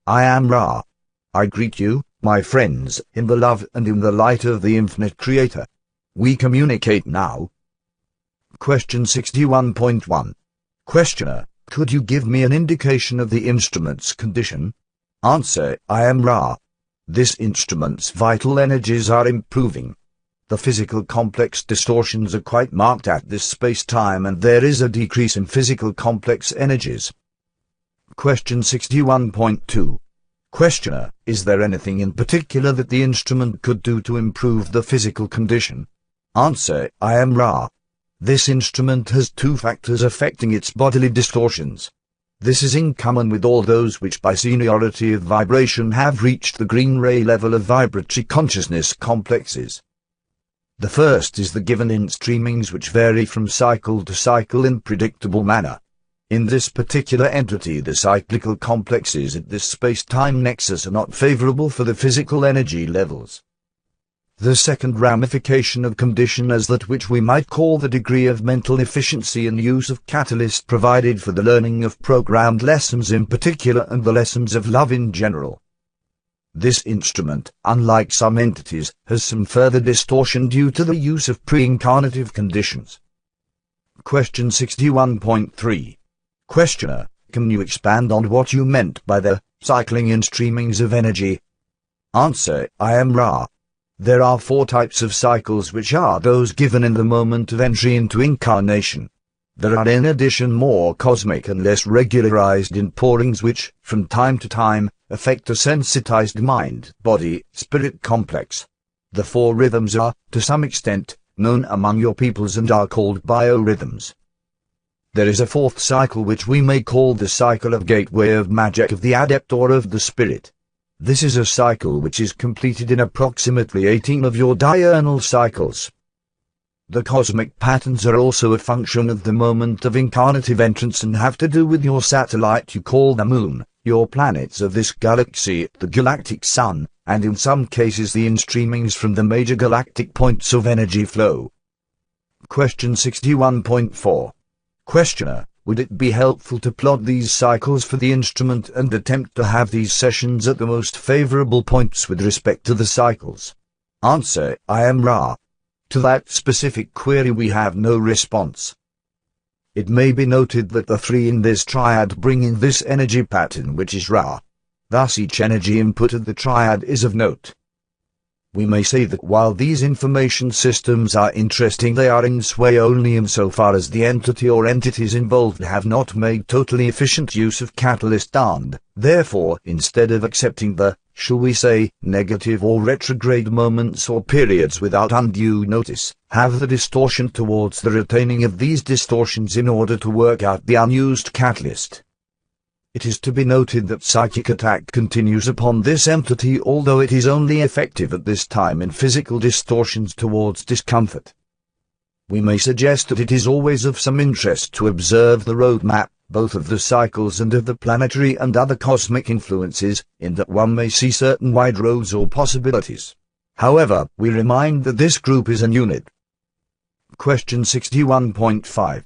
I am Ra. I greet you, my friends, in the love and in the light of the infinite Creator. We communicate now. Question 61.1. Questioner, could you give me an indication of the instrument's condition? Answer, I am Ra. This instrument's vital energies are improving. The physical complex distortions are quite marked at this space-time, and there is a decrease in physical complex energies. Question 61.2. Questioner, is there anything in particular that the instrument could do to improve the physical condition? Answer, I am Ra. This instrument has two factors affecting its bodily distortions. This is in common with all those which by seniority of vibration have reached the green ray level of vibratory consciousness complexes. The first is the given in streamings which vary from cycle to cycle in predictable manner. In this particular entity, the cyclical complexes at this space-time nexus are not favorable for the physical energy levels. The second ramification of condition is that which we might call the degree of mental efficiency and use of catalyst provided for the learning of programmed lessons in particular and the lessons of love in general. This instrument, unlike some entities, has some further distortion due to the use of pre-incarnative conditions. Question 61.3. Questioner, can you expand on what you meant by the cycling in streamings of energy? Answer, I am Ra. There are 4 types of cycles, which are those given in the moment of entry into incarnation. There are in addition more cosmic and less regularized inpourings which, from time to time, affect a sensitized mind, body, spirit complex. The 4 rhythms are, to some extent, known among your peoples and are called biorhythms. There is a 4th cycle which we may call the cycle of gateway of magic of the adept or of the spirit. This is a cycle which is completed in approximately 18 of your diurnal cycles. The cosmic patterns are also a function of the moment of incarnative entrance and have to do with your satellite you call the moon, your planets of this galaxy, the galactic sun, and in some cases the instreamings from the major galactic points of energy flow. Question 61.4. Questioner, would it be helpful to plot these cycles for the instrument and attempt to have these sessions at the most favorable points with respect to the cycles? Answer, I am Ra. To that specific query we have no response. It may be noted that the 3 in this triad bring in this energy pattern which is Ra. Thus each energy input of the triad is of note. We may say that while these information systems are interesting, they are in sway only insofar as the entity or entities involved have not made totally efficient use of catalyst and, therefore, instead of accepting the, shall we say, negative or retrograde moments or periods without undue notice, have the distortion towards the retaining of these distortions in order to work out the unused catalyst. It is to be noted that psychic attack continues upon this entity, although it is only effective at this time in physical distortions towards discomfort. We may suggest that it is always of some interest to observe the roadmap, both of the cycles and of the planetary and other cosmic influences, in that one may see certain wide roads or possibilities. However, we remind that this group is an unit. Question 61.5.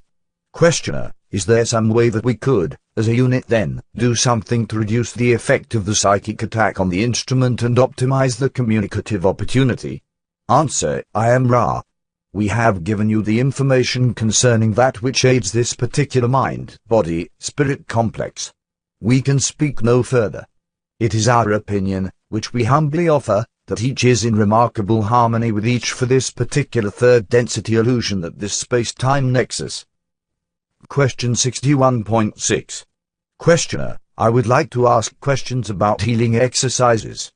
Questioner, is there some way that we could, as a unit then, do something to reduce the effect of the psychic attack on the instrument and optimize the communicative opportunity? Answer, I am Ra. We have given you the information concerning that which aids this particular mind, body, spirit complex. We can speak no further. It is our opinion, which we humbly offer, that each is in remarkable harmony with each for this particular third density illusion at this space-time nexus. Question 61.6. Questioner, I would like to ask questions about healing exercises.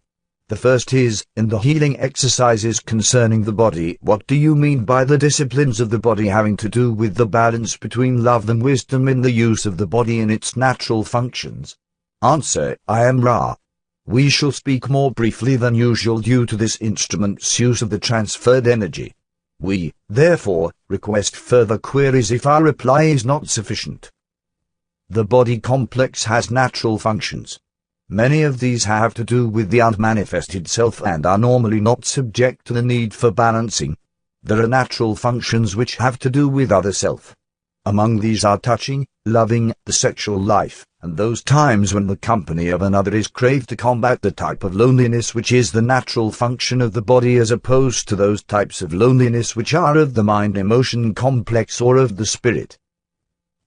The first is, in the healing exercises concerning the body, what do you mean by the disciplines of the body having to do with the balance between love and wisdom in the use of the body in its natural functions? Answer, I am Ra. We shall speak more briefly than usual due to this instrument's use of the transferred energy. We, therefore, request further queries if our reply is not sufficient. The body complex has natural functions. Many of these have to do with the unmanifested self and are normally not subject to the need for balancing. There are natural functions which have to do with other self. Among these are touching, loving the sexual life, and those times when the company of another is craved to combat the type of loneliness which is the natural function of the body, as opposed to those types of loneliness which are of the mind-emotion complex or of the spirit.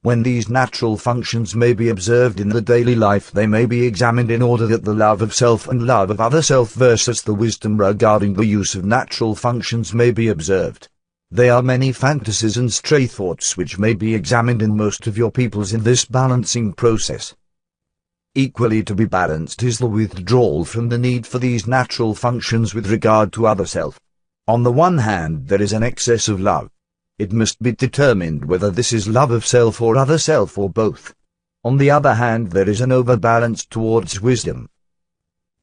When these natural functions may be observed in the daily life, they may be examined in order that the love of self and love of other self versus the wisdom regarding the use of natural functions may be observed. There are many fantasies and stray thoughts which may be examined in most of your peoples in this balancing process. Equally to be balanced is the withdrawal from the need for these natural functions with regard to other self. On the one hand, there is an excess of love. It must be determined whether this is love of self or other self or both. On the other hand, there is an overbalance towards wisdom.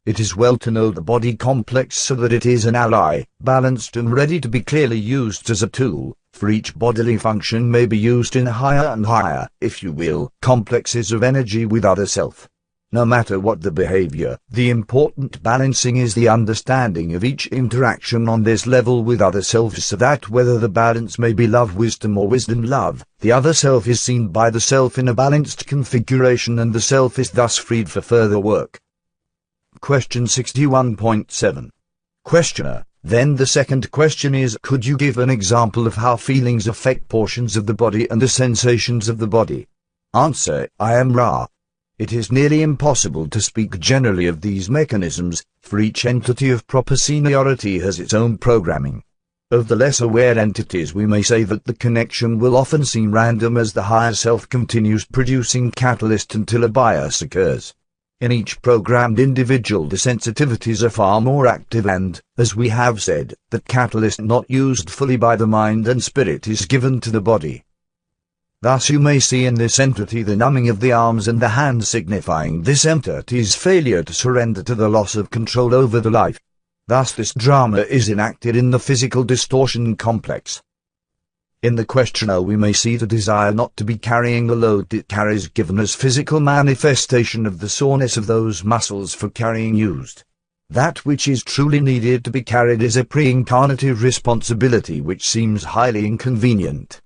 It is well to know the body complex so that it is an ally, balanced and ready to be clearly used as a tool, for each bodily function may be used in higher and higher, if you will, complexes of energy with other self. No matter what the behavior, the important balancing is the understanding of each interaction on this level with other self, so that whether the balance may be love-wisdom or wisdom-love, the other self is seen by the self in a balanced configuration and the self is thus freed for further work. Question 61.7. Questioner: Then the second question is, could you give an example of how feelings affect portions of the body and the sensations of the body? Answer: I am Ra. It is nearly impossible to speak generally of these mechanisms, for each entity of proper seniority has its own programming. Of the less aware entities we may say that the connection will often seem random as the higher self continues producing catalyst until a bias occurs. In each programmed individual the sensitivities are far more active and, as we have said, the catalyst not used fully by the mind and spirit is given to the body. Thus you may see in this entity the numbing of the arms and the hands, signifying this entity's failure to surrender to the loss of control over the life. Thus this drama is enacted in the physical distortion complex. In the questioner we may see the desire not to be carrying the load it carries, given as physical manifestation of the soreness of those muscles for carrying used. That which is truly needed to be carried is a pre-incarnative responsibility which seems highly inconvenient.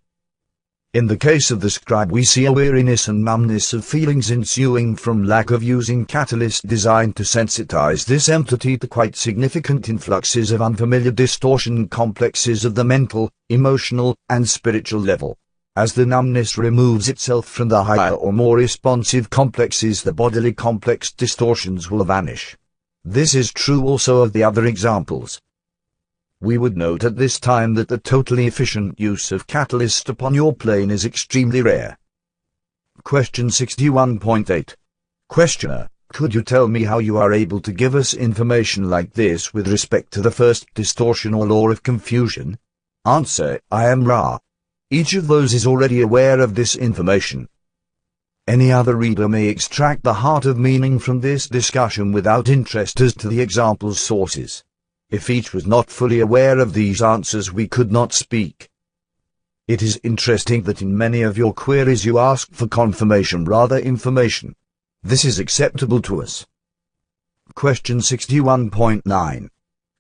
In the case of the scribe we see a weariness and numbness of feelings ensuing from lack of using catalyst designed to sensitize this entity to quite significant influxes of unfamiliar distortion complexes of the mental, emotional, and spiritual level. As the numbness removes itself from the higher or more responsive complexes, the bodily complex distortions will vanish. This is true also of the other examples. We would note at this time that the totally efficient use of catalyst upon your plane is extremely rare. Question 61.8. Questioner: Could you tell me how you are able to give us information like this with respect to the first distortion or law of confusion? Answer: I am Ra. Each of those is already aware of this information. Any other reader may extract the heart of meaning from this discussion without interest as to the example's sources. If each was not fully aware of these answers we could not speak. It is interesting that in many of your queries you ask for confirmation rather information. This is acceptable to us. Question 61.9.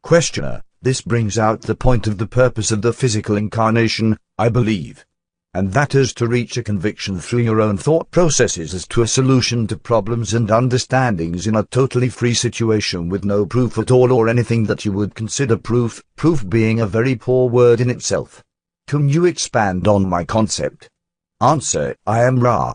Questioner: This brings out the point of the purpose of the physical incarnation, I believe. And that is to reach a conviction through your own thought processes as to a solution to problems and understandings in a totally free situation with no proof at all or anything that you would consider proof, proof being a very poor word in itself. Can you expand on my concept? Answer: I am Ra.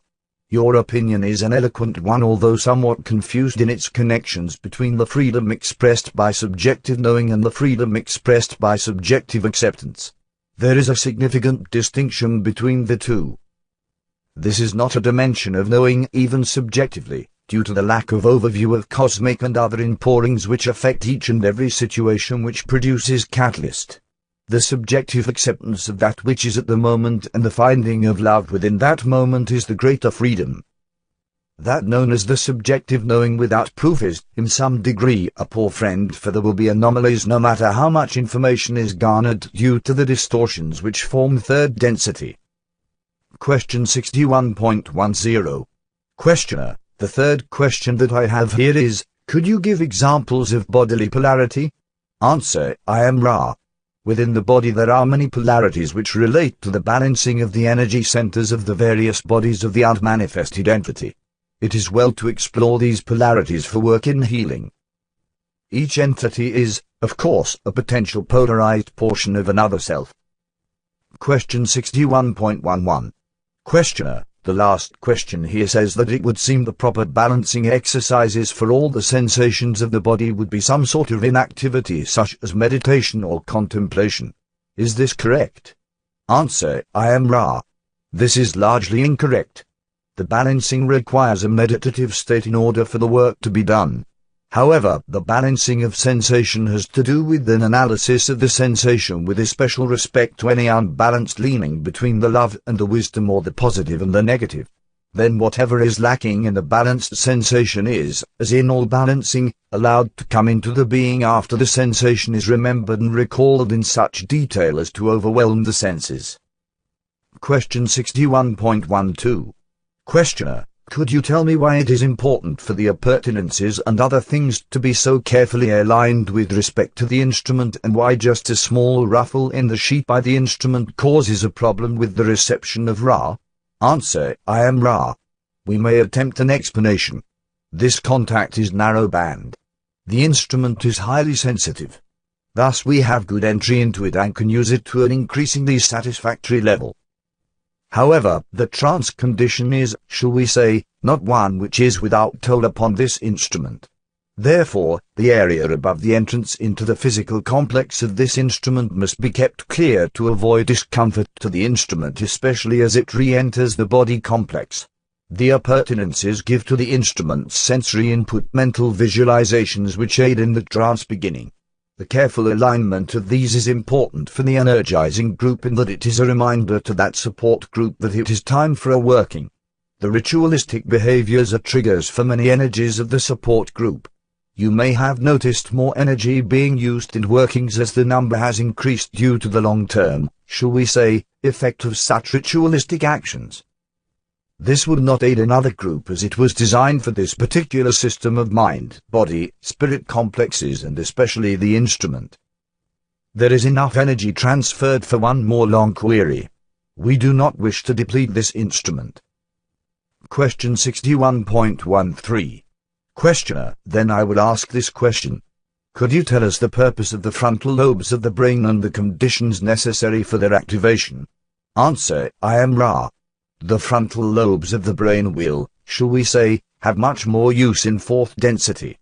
Your opinion is an eloquent one, although somewhat confused in its connections between the freedom expressed by subjective knowing and the freedom expressed by subjective acceptance. There is a significant distinction between the two. This is not a dimension of knowing even subjectively, due to the lack of overview of cosmic and other inpourings which affect each and every situation which produces catalyst. The subjective acceptance of that which is at the moment and the finding of love within that moment is the greater freedom. That known as the subjective knowing without proof is, in some degree, a poor friend, for there will be anomalies no matter how much information is garnered due to the distortions which form third density. Question 61.10. Questioner: The third question that I have here is, could you give examples of bodily polarity? Answer: I am Ra. Within the body there are many polarities which relate to the balancing of the energy centers of the various bodies of the unmanifested entity. It is well to explore these polarities for work in healing. Each entity is, of course, a potential polarized portion of another self. Question 61.11. Questioner: the last question here says that it would seem the proper balancing exercises for all the sensations of the body would be some sort of inactivity such as meditation or contemplation. Is this correct? Answer: I am Ra. This is largely incorrect. The balancing requires a meditative state in order for the work to be done. However, the balancing of sensation has to do with an analysis of the sensation with especial respect to any unbalanced leaning between the love and the wisdom or the positive and the negative. Then whatever is lacking in the balanced sensation is, as in all balancing, allowed to come into the being after the sensation is remembered and recalled in such detail as to overwhelm the senses. Question 61.12. Questioner: could you tell me why it is important for the appurtenances and other things to be so carefully aligned with respect to the instrument, and why just a small ruffle in the sheet by the instrument causes a problem with the reception of Ra? Answer: I am Ra. We may attempt an explanation. This contact is narrow band. The instrument is highly sensitive. Thus we have good entry into it and can use it to an increasingly satisfactory level. However, the trance condition is, shall we say, not one which is without toll upon this instrument. Therefore, the area above the entrance into the physical complex of this instrument must be kept clear to avoid discomfort to the instrument, especially as it re-enters the body complex. The appurtenances give to the instrument sensory input, mental visualizations which aid in the trance beginning. The careful alignment of these is important for the energizing group in that it is a reminder to that support group that it is time for a working. The ritualistic behaviors are triggers for many energies of the support group. You may have noticed more energy being used in workings as the number has increased due to the long-term, shall we say, effect of such ritualistic actions. This would not aid another group as it was designed for this particular system of mind, body, spirit complexes and especially the instrument. There is enough energy transferred for one more long query. We do not wish to deplete this instrument. Question 61.13. Questioner: then I will ask this question. Could you tell us the purpose of the frontal lobes of the brain and the conditions necessary for their activation? Answer: I am Ra. The frontal lobes of the brain will, shall we say, have much more use in fourth density.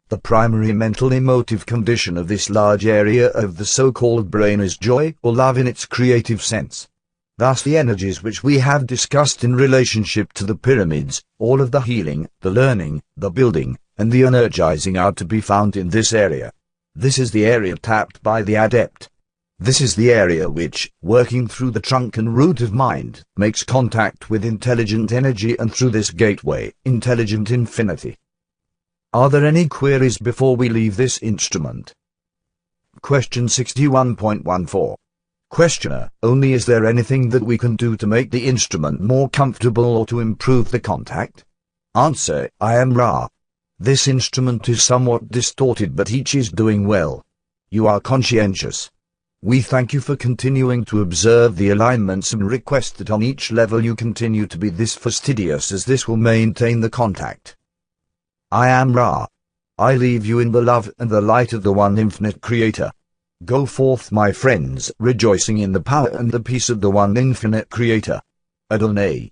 The primary mental emotive condition of this large area of the so-called brain is joy or love in its creative sense. Thus the energies which we have discussed in relationship to the pyramids, all of the healing, the learning, the building, and the energizing are to be found in this area. This is the area tapped by the adept. This is the area which, working through the trunk and root of mind, makes contact with intelligent energy and through this gateway, intelligent infinity. Are there any queries before we leave this instrument? Question 61.14. Questioner: only is there anything that we can do to make the instrument more comfortable or to improve the contact? Answer: I am Ra. This instrument is somewhat distorted, but each is doing well. You are conscientious. We thank you for continuing to observe the alignments and request that on each level you continue to be this fastidious, as this will maintain the contact. I am Ra. I leave you in the love and the light of the one infinite Creator. Go forth, my friends, rejoicing in the power and the peace of the one infinite Creator. Adonai.